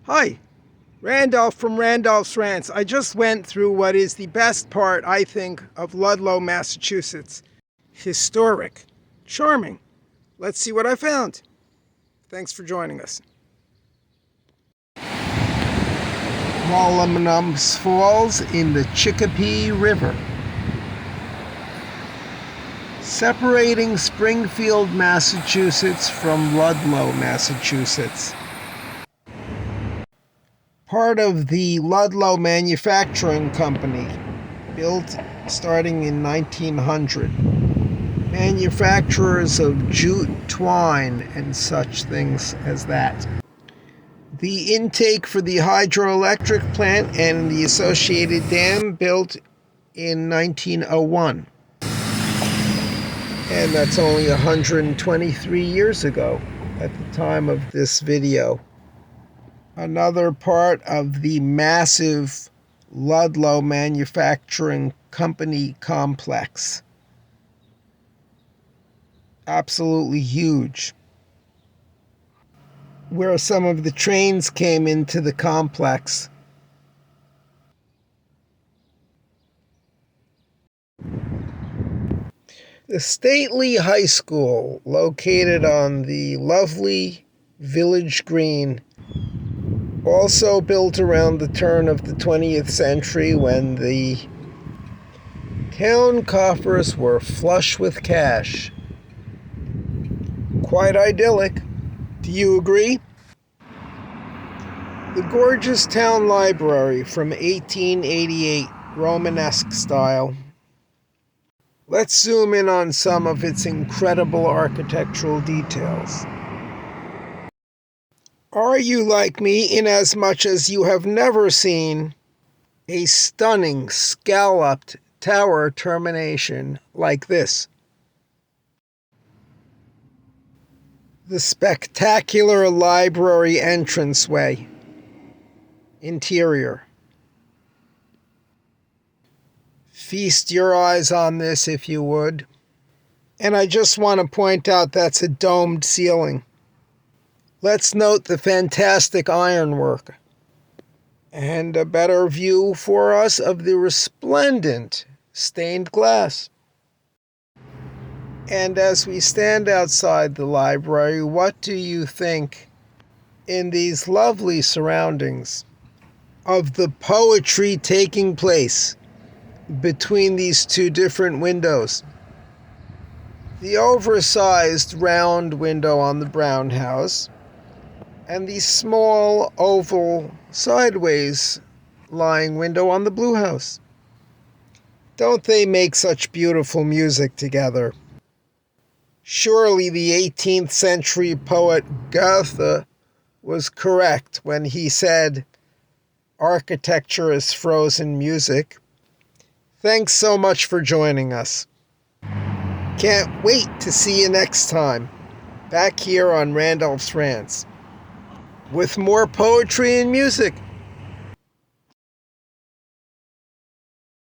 Hi, Randolph from Randolph's Rants. I just went through what is the best part, I think, of Ludlow, Massachusetts. Historic. Charming. Let's see what I found. Thanks for joining us. Wallomanums Falls in the Chicopee River. Separating Springfield, Massachusetts from Ludlow, Massachusetts. Part of the Ludlow Manufacturing Company, built starting in 1900. Manufacturers of jute, twine, and such things as that. The intake for the hydroelectric plant and the associated dam built in 1901. And that's only 123 years ago at the time of this video. Another part of the massive Ludlow Manufacturing Company complex. Absolutely huge. Where some of the trains came into the complex. The stately high school, located on the lovely village green, also built around the turn of the 20th century when the town coffers were flush with cash. Quite idyllic. Do you agree? The gorgeous town library from 1888, Romanesque style. Let's zoom in on some of its incredible architectural details. Are you like me in as much as you have never seen a stunning scalloped tower termination like this? The spectacular library entranceway. Interior. Feast your eyes on this if you would. And I just want to point out that's a domed ceiling. Let's note the fantastic ironwork. And a better view for us of the resplendent stained glass. And as we stand outside the library, what do you think, in these lovely surroundings, of the poetry taking place between these two different windows? The oversized round window on the brown house, and the small oval sideways lying window on the blue house. Don't they make such beautiful music together? Surely the 18th century poet Goethe was correct when he said, "Architecture is frozen music." Thanks so much for joining us. Can't wait to see you next time, back here on Randolph's Rants, with more poetry and music.